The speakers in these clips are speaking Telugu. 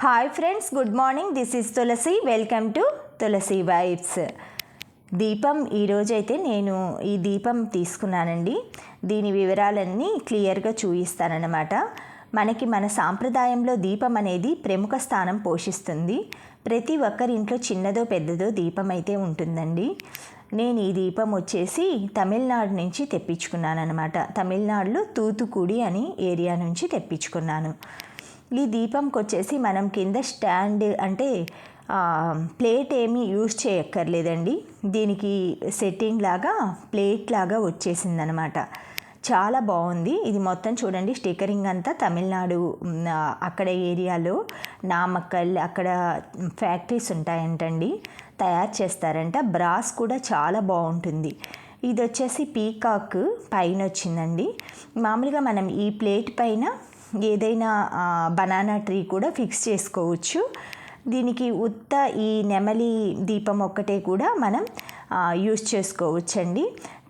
Hi friends, good morning. This is Tulasi. Welcome to Tulasi vibes. దీపం ఈరోజైతే నేను ఈ దీపం తీసుకున్నానండి. దీని వివరాలన్నీ క్లియర్గా చూపిస్తానన్నమాట. మన సాంప్రదాయంలో దీపం అనేది ప్రముఖ స్థానం పోషిస్తుంది. ప్రతి ఒక్కరి ఇంట్లో చిన్నదో పెద్దదో దీపం అయితే ఉంటుందండి. నేను ఈ దీపం వచ్చేసి తమిళనాడు నుంచి తెప్పించుకున్నాను. తమిళనాడులో తూతుకుడి అని ఏరియా నుంచి తెప్పించుకున్నాను. ఈ దీపంకి వచ్చేసి మనం కింద స్టాండ్ అంటే ప్లేట్ ఏమీ యూజ్ చేయక్కర్లేదండి. దీనికి సెట్టింగ్ లాగా ప్లేట్ లాగా వచ్చేసిందనమాట. చాలా బాగుంది. ఇది మొత్తం చూడండి, స్టిక్కరింగ్ అంతా తమిళనాడు అక్కడ ఏరియాలో నామక్కల్ అక్కడ ఫ్యాక్టరీస్ ఉంటాయంటండి, తయారు చేస్తారంట. బ్రాస్ కూడా చాలా బాగుంటుంది. ఇది వచ్చేసి పీకాక్ పైన వచ్చిందండి. మామూలుగా మనం ఈ ప్లేట్ పైన ఏదైనా బనానా ట్రీ కూడా ఫిక్స్ చేసుకోవచ్చు. దీనికి ఉత్త ఈ నెమలి దీపం ఒక్కటే కూడా మనం యూజ్ చేసుకోవచ్చండి.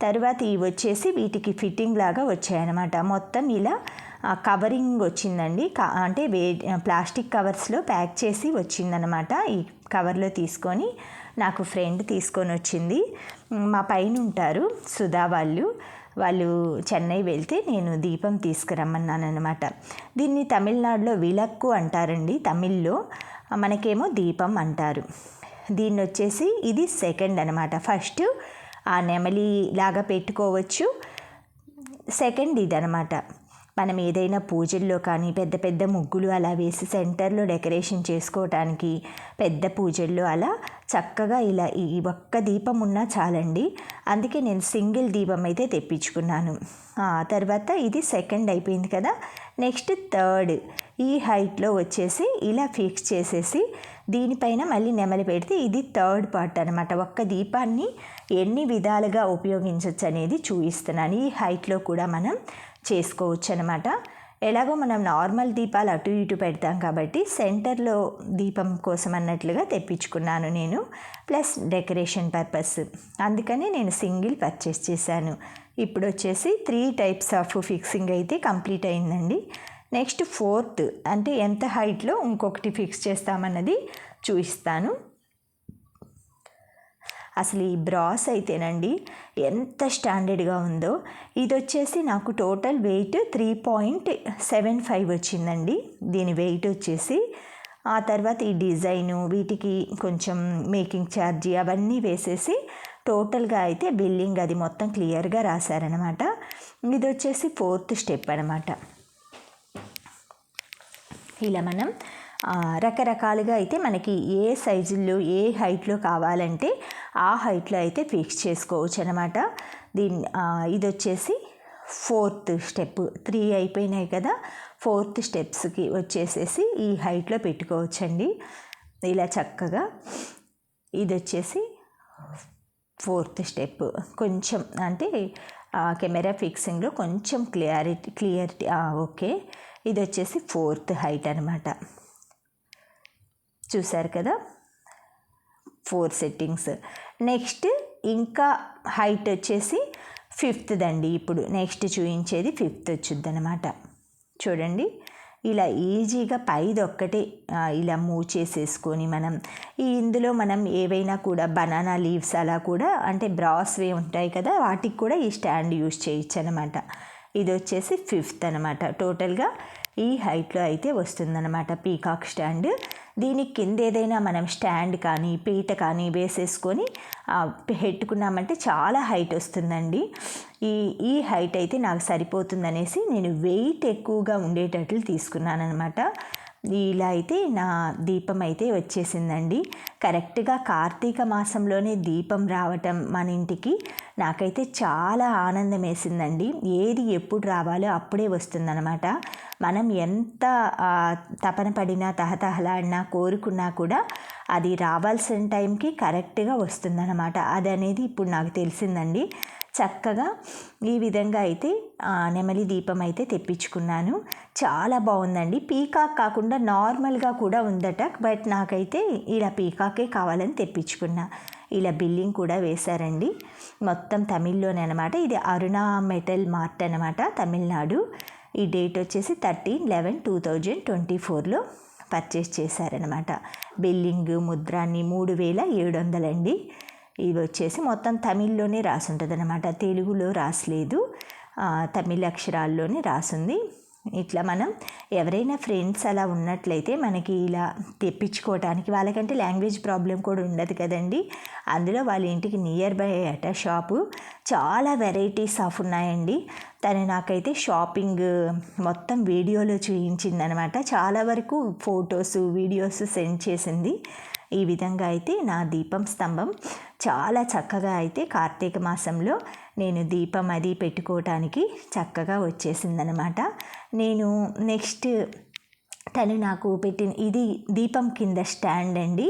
తర్వాత ఇవి వచ్చేసి వీటికి ఫిట్టింగ్ లాగా వచ్చాయన్నమాట. మొత్తం ఇలా కవరింగ్ వచ్చిందండి. అంటే ప్లాస్టిక్ కవర్స్లో ప్యాక్ చేసి వచ్చిందనమాట. ఈ కవర్లో తీసుకొని నాకు ఫ్రెండ్ తీసుకొని వచ్చింది. మా పైన ఉంటారు సుధా వాళ్ళు చెన్నై వెళ్తే నేను దీపం తీసుకురమ్మన్నాను అనమాట. దీన్ని తమిళనాడులో విలక్కు అంటారండి, తమిళ్లో. మనకేమో దీపం అంటారు. దీన్ని వచ్చేసి ఇది సెకండ్ అనమాట. ఫస్ట్ ఆ నెమలి లాగా పెట్టుకోవచ్చు, సెకండ్ ఇదనమాట. మనం ఏదైనా పూజల్లో కానీ పెద్ద పెద్ద ముగ్గులు అలా వేసి సెంటర్లో డెకరేషన్ చేసుకోవటానికి పెద్ద పూజల్లో అలా చక్కగా ఇలా ఈ ఒక్క దీపం ఉన్నా చాలండి. అందుకే నేను సింగిల్ దీపం అయితే తెప్పించుకున్నాను. తర్వాత ఇది సెకండ్ అయిపోయింది కదా. నెక్స్ట్ థర్డ్ ఈ హైట్లో వచ్చేసి ఇలా ఫిక్స్ చేసేసి దీనిపైన మళ్ళీ నెమలి పెడితే ఇది థర్డ్ పార్ట్ అనమాట. ఒక్క దీపాన్ని ఎన్ని విధాలుగా ఉపయోగించవచ్చు అనేది చూపిస్తున్నాను. ఈ హైట్లో కూడా మనం చేసుకోవచ్చు అనమాట. ఎలాగో మనం నార్మల్ దీపాలు అటు ఇటు పెడతాం కాబట్టి సెంటర్లో దీపం కోసం అన్నట్లుగా తెప్పించుకున్నాను నేను, ప్లస్ డెకరేషన్ పర్పస్. అందుకని నేను సింగిల్ పర్చేస్ చేశాను. ఇప్పుడు వచ్చేసి 3 టైప్స్ ఆఫ్ ఫిక్సింగ్ అయితే కంప్లీట్ అయిందండి. నెక్స్ట్ ఫోర్త్ అంటే ఎంత హైట్లో ఇంకొకటి ఫిక్స్ చేస్తామన్నది చూపిస్తాను. అసలు ఈ బ్రాస్ అయితేనండి ఎంత స్టాండర్డ్గా ఉందో. ఇది వచ్చేసి నాకు టోటల్ వెయిట్ 3.75 వచ్చిందండి దీని వెయిట్ వచ్చేసి. ఆ తర్వాత ఈ డిజైను వీటికి కొంచెం మేకింగ్ ఛార్జీ అవన్నీ వేసేసి టోటల్గా అయితే బిల్లింగ్ అది మొత్తం క్లియర్గా రాశారనమాట. ఇది వచ్చేసి 4th స్టెప్ అనమాట. ఇలా మనం రకరకాలుగా అయితే మనకి ఏ సైజుల్లో ఏ హైట్లో కావాలంటే ఆ హైట్లో అయితే ఫిక్స్ చేసుకోవచ్చు అనమాట. ఇది వచ్చేసి 4th స్టెప్. 3 అయిపోయినాయి కదా, 4th స్టెప్స్కి వచ్చేసేసి ఈ హైట్లో పెట్టుకోవచ్చండి ఇలా చక్కగా. ఇది వచ్చేసి 4th స్టెప్. కొంచెం అంటే కెమెరా ఫిక్సింగ్లో కొంచెం క్లియరిటీ ఓకే. ఇది వచ్చేసి 4th హైట్ అనమాట. చూసారు కదా, 4 సెట్టింగ్స్. నెక్స్ట్ ఇంకా హైట్ వచ్చేసి 5th దండి. ఇప్పుడు నెక్స్ట్ చూపించేది 5th వచ్చింది అనమాట. చూడండి, ఇలా ఈజీగా పైది ఒక్కటే ఇలా మూవ్ చేసేసుకొని మనం ఇందులో మనం ఏవైనా కూడా బనానా లీవ్స్ అలా కూడా అంటే బ్రాస్వే ఉంటాయి కదా, వాటికి కూడా ఈ స్టాండ్ యూజ్ చేయొచ్చు అనమాట. ఇది వచ్చేసి 5th అనమాట. టోటల్గా ఈ హైట్లో అయితే వస్తుందన్నమాట పీకాక్ స్టాండ్. దీనికి కింద ఏదైనా మనం స్టాండ్ కానీ పీట కానీ వేసేసుకొని పెట్టుకున్నామంటే చాలా హైట్ వస్తుందండి. ఈ హైట్ అయితే నాకు సరిపోతుందనేసి నేను వెయిట్ ఎక్కువగా ఉండేటట్లు తీసుకున్నాను అనమాట. ఇలా అయితే నా దీపం అయితే వచ్చేసిందండి. కరెక్ట్గా కార్తీక మాసంలోనే దీపం రావటం మన ఇంటికి నాకైతే చాలా ఆనందం వేసిందండి. ఏది ఎప్పుడు రావాలో అప్పుడే వస్తుందన్నమాట. మనం ఎంత తపన పడినా తహతహలాడినా కోరుకున్నా కూడా అది రావాల్సిన టైంకి కరెక్ట్గా వస్తుందన్నమాట. అది అనేది ఇప్పుడు నాకు తెలిసిందండి. చక్కగా ఈ విధంగా అయితే నెమలి దీపం అయితే తెప్పించుకున్నాను. చాలా బాగుందండి. పీకాక్ కాకుండా నార్మల్గా కూడా ఉందట, బట్ నాకైతే ఇలా పీకాకే కావాలని తెప్పించుకున్నా. ఇలా బిల్లింగ్ కూడా వేశారండి, మొత్తం తమిళ్లోనే అనమాట. ఇది అరుణ మెటల్ మార్ట్ అనమాట, తమిళనాడు. ఈ డేట్ వచ్చేసి 13/11/2024లో పర్చేస్ చేశారనమాట. బిల్లింగ్ ముద్రాన్ని 3700 అండి. ఇది వచ్చేసి మొత్తం తమిళ్లోనే రాసి ఉంటుంది అనమాట, తెలుగులో రాసలేదు, తమిళ అక్షరాల్లోనే రాసుంది. ఇట్లా మనం ఎవరైనా ఫ్రెండ్స్ అలా ఉన్నట్లయితే మనకి ఇలా తెప్పించుకోవటానికి, వాళ్ళకంటే లాంగ్వేజ్ ప్రాబ్లం కూడా ఉండదు కదండి. అందులో వాళ్ళ ఇంటికి నియర్ బై అట షాపు, చాలా వెరైటీస్ ఆఫ్ ఉన్నాయండి. తను నాకైతే షాపింగ్ మొత్తం వీడియోలో చూపించిందనమాట. చాలా వరకు ఫొటోస్ వీడియోస్ సెండ్ చేసింది. ఈ విధంగా అయితే నా దీపం స్తంభం చాలా చక్కగా అయితే కార్తీక మాసంలో నేను దీపం అది పెట్టుకోవటానికి చక్కగా వచ్చేసిందనమాట. నేను నెక్స్ట్ తను నాకు పెట్టిన ఇది దీపం కింద స్టాండ్ అండి.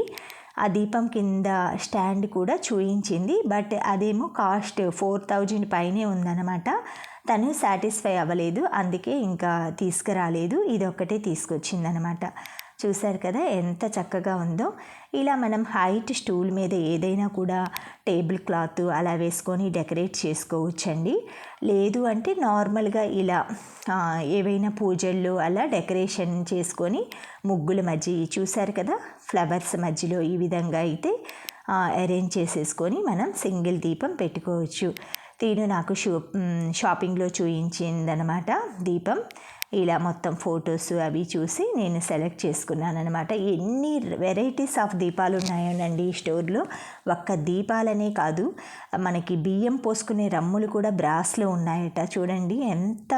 ఆ దీపం కింద స్టాండ్ కూడా చూయించింది, బట్ అదేమో కాస్ట్ 4000 పైనే ఉందన్నమాట. తను సాటిస్ఫై అవ్వలేదు, అందుకే ఇంకా తీసుకురాలేదు. ఇది ఒక్కటే తీసుకొచ్చిందనమాట. చూశారు కదా ఎంత చక్కగా ఉందో. ఇలా మనం హైట్ స్టూల్ మీద ఏదైనా కూడా టేబుల్ క్లాత్ అలా వేసుకొని డెకరేట్ చేసుకోవచ్చండి. లేదు అంటే నార్మల్గా ఇలా ఏవైనా పూజల్లో అలా డెకరేషన్ చేసుకొని ముగ్గుల మధ్య చూశారు కదా ఫ్లవర్స్ మధ్యలో ఈ విధంగా అయితే అరేంజ్ చేసేసుకొని మనం సింగిల్ దీపం పెట్టుకోవచ్చు. తిను నాకు షాపింగ్లో చూయించిందనమాట దీపం. ఇలా మొత్తం ఫొటోస్ అవి చూసి నేను సెలెక్ట్ చేసుకున్నాను అనమాట. ఎన్ని వెరైటీస్ ఆఫ్ దీపాలు ఉన్నాయోనండి ఈ స్టోర్లో. ఒక్క దీపాలనే కాదు, మనకి బియ్యం పోసుకునే రమ్ములు కూడా బ్రాస్లో ఉన్నాయట. చూడండి ఎంత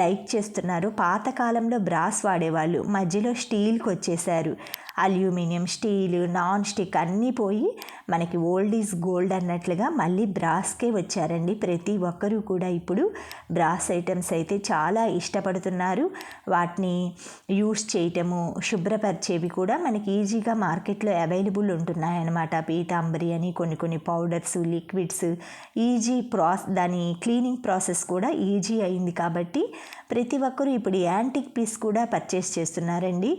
లైక్ చేస్తున్నారు. పాతకాలంలో బ్రాస్ వాడేవాళ్ళు, మధ్యలో స్టీల్కి వచ్చేసారు. అల్యూమినియం, స్టీల్, నాన్ స్టిక్ అన్నీ పోయి మనకి ఓల్డ్ ఈజ్ గోల్డ్ అన్నట్లుగా మళ్ళీ బ్రాస్కే వచ్చారండి. ప్రతి ఒక్కరూ కూడా ఇప్పుడు బ్రాస్ ఐటమ్స్ అయితే చాలా ఇష్టపడుతున్నారు. వాటిని యూస్ చేయటము, శుభ్రపరిచేవి కూడా మనకి ఈజీగా మార్కెట్లో అవైలబుల్ ఉంటున్నాయన్నమాట. పీతాంబరి అని కొన్ని పౌడర్స్, లిక్విడ్స్, ఈజీ దాని క్లీనింగ్ ప్రాసెస్ కూడా ఈజీ అయింది కాబట్టి ప్రతి ఒక్కరూ ఇప్పుడు యాంటిక్ పీస్ కూడా పర్చేస్ చేస్తున్నారండి.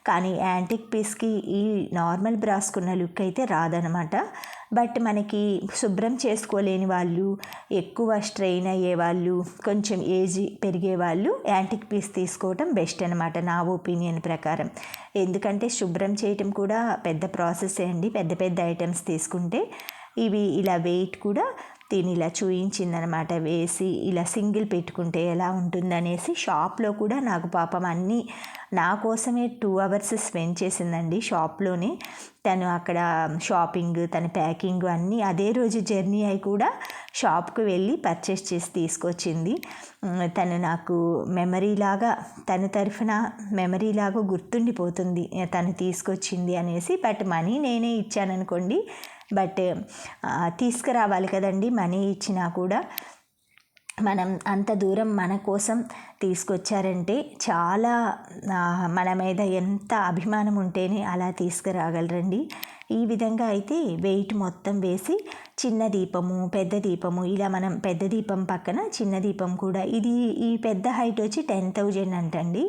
కానీ యాంటిక్ పీస్కి ఈ నార్మల్ బ్రాస్కున్న లుక్ అయితే రాదనమాట. బట్ మనకి శుభ్రం చేసుకోలేని వాళ్ళు, ఎక్కువ స్ట్రెయిన్ అయ్యే వాళ్ళు, కొంచెం ఏజ్ పెరిగే వాళ్ళు యాంటిక్ పీస్ తీసుకోవటం బెస్ట్ అనమాట నా ఒపీనియన్ ప్రకారం. ఎందుకంటే శుభ్రం చేయటం కూడా పెద్ద ప్రాసెస్ అండి. పెద్ద ఐటమ్స్ తీసుకుంటే ఇవి ఇలా వెయిట్ కూడా దీని ఇలా చూయించిందనమాట. వేసి ఇలా సింగిల్ పెట్టుకుంటే ఎలా ఉంటుందనేసి షాప్లో కూడా నాకు పాపం అన్నీ నా కోసమే 2 hours స్పెండ్ చేసిందండి షాప్లోనే. తను అక్కడ షాపింగ్, తన ప్యాకింగ్ అన్నీ అదే రోజు జర్నీ అయి కూడా షాప్కి వెళ్ళి పర్చేస్ చేసి తీసుకొచ్చింది. తను నాకు మెమరీలాగా, తన తరఫున మెమరీలాగా గుర్తుండిపోతుంది తను తీసుకొచ్చింది అనేసి. బట్ మనీ నేనే ఇచ్చాననుకోండి, బట్ తీసుకురావాలి కదండి. మనీ ఇచ్చినా కూడా మనం అంత దూరం మన కోసం తీసుకొచ్చారంటే చాలా మన మీద ఎంత అభిమానం ఉంటేనే అలా తీసుకురాగలరండి. ఈ విధంగా అయితే వెయిట్ మొత్తం వేసి చిన్న దీపము, పెద్ద దీపము, ఇలా మనం పెద్ద దీపం పక్కన చిన్న దీపం కూడా, ఇది ఈ పెద్ద హైట్ వచ్చి 10,000 అంటండి.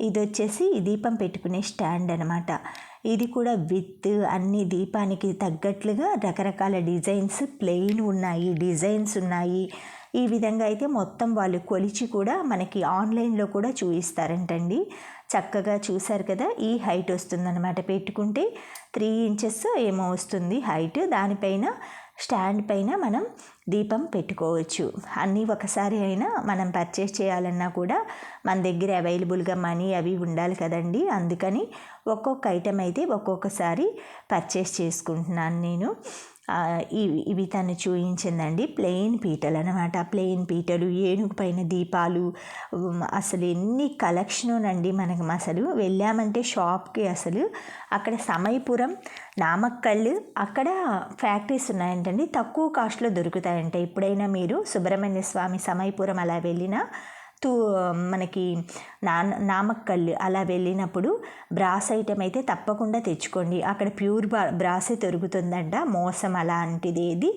ఇది వచ్చేసి దీపం పెట్టుకునే స్టాండ్ అనమాట. ఇది కూడా విత్ అన్ని దీపానికి తగ్గట్లుగా రకరకాల డిజైన్స్, ప్లెయిన్ ఉన్నాయి, డిజైన్స్ ఉన్నాయి. ఈ విధంగా అయితే మొత్తం వాళ్ళు కొలిచి కూడా మనకి ఆన్లైన్లో కూడా చూపిస్తారంటండి. చక్కగా చూశారు కదా, ఈ హైట్ వస్తుందన్నమాట. పెట్టుకుంటే 3 inches ఏమో వస్తుంది హైట్. దానిపైన స్టాండ్ పైన మనం దీపం పెట్టుకోవచ్చు. అన్నీ ఒకసారి అయినా మనం పర్చేస్ చేయాలన్నా కూడా మన దగ్గర అవైలబుల్గా మనీ అవి ఉండాలి కదండి. అందుకని ఒక్కొక్క ఐటెం అయితే ఒక్కొక్కసారి పర్చేస్ చేసుకుంటున్నాను నేను. ఇవి తను చూపించిందండి ప్లెయిన్ పీటలు అనమాట. ప్లెయిన్ పీటలు, ఏనుగు పైన దీపాలు, అసలు ఎన్ని కలెక్షనునండి మనకు. అసలు వెళ్ళామంటే షాప్కి అసలు అక్కడ సమయపురం, నామక్కల్ అక్కడ ఫ్యాక్టరీస్ ఉన్నాయంటండి. తక్కువ కాస్ట్లో దొరుకుతాయంట. ఎప్పుడైనా మీరు సుబ్రహ్మణ్య స్వామి సమయపురం అలా వెళ్ళినా మనకి నామక్కల్ అలా వెళ్ళినప్పుడు బ్రాస్ ఐటెం అయితే తప్పకుండా తెచ్చుకోండి. అక్కడ ప్యూర్ బ్రాసే దొరుకుతుందంట. మోసం అలాంటిది ఏది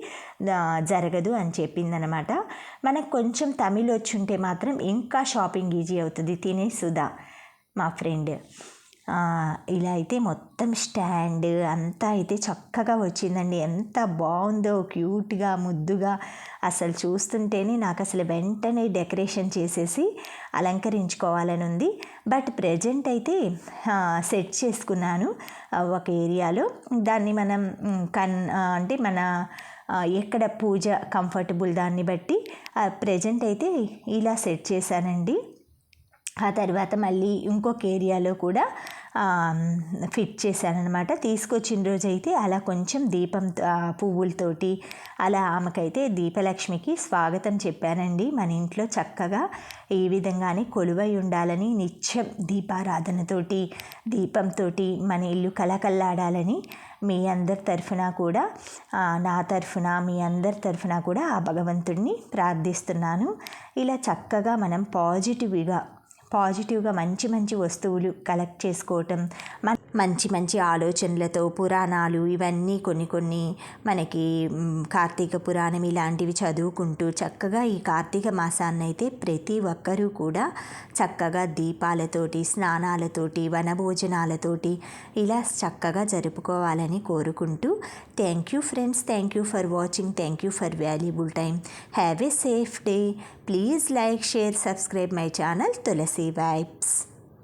జరగదు అని చెప్పిందనమాట. మనకు కొంచెం తమిళ్ వచ్చి ఉంటే మాత్రం ఇంకా షాపింగ్ ఈజీ అవుతుంది. తినే సుధా మా ఫ్రెండ్ ఇలా అయితే మొత్తం స్టాండ్ అంతా అయితే చక్కగా వచ్చిందండి. ఎంత బాగుందో, క్యూట్గా, ముద్దుగా. అసలు చూస్తుంటేనే నాకు అసలు వెంటనే డెకరేషన్ చేసేసి అలంకరించుకోవాలని ఉంది. బట్ ప్రజెంట్ అయితే సెట్ చేసుకున్నాను ఒక ఏరియాలో. దాన్ని మనం అంటే మన ఎక్కడ పూజ కంఫర్టబుల్ దాన్ని బట్టి ప్రజెంట్ అయితే ఇలా సెట్ చేశానండి. ఆ తర్వాత మళ్ళీ ఇంకొక ఏరియాలో కూడా ఫిట్ చేశానమాట. తీసుకొచ్చిన రోజు అయితే అలా కొంచెం దీపం పువ్వులతోటి అలా ఆమెకైతే దీపలక్ష్మికి స్వాగతం చెప్పానండి. మన ఇంట్లో చక్కగా ఈ విధంగానే కొలువై ఉండాలని, నిత్యం దీపారాధనతోటి దీపంతో మన ఇల్లు కలకల్లాడాలని మీ అందరి తరఫున కూడా, నా తరఫున, మీ అందరి తరఫున కూడా ఆ భగవంతుడిని ప్రార్థిస్తున్నాను. ఇలా చక్కగా మనం పాజిటివ్గా మంచి మంచి వస్తువులు కలెక్ట్ చేసుకోవటం, మంచి మంచి ఆలోచనలతో పురాణాలు ఇవన్నీ కొన్ని మనకి కార్తీక పురాణం ఇలాంటివి చదువుకుంటూ చక్కగా ఈ కార్తీక మాసాన్ని అయితే ప్రతి ఒక్కరూ కూడా చక్కగా దీపాలతోటి, స్నానాలతోటి, వనభోజనాలతోటి ఇలా చక్కగా జరుపుకోవాలని కోరుకుంటూ thank you friends, thank you for watching, thank you for valuable time. Have a safe day. Please like, share, subscribe my channel Tulasi Vibes.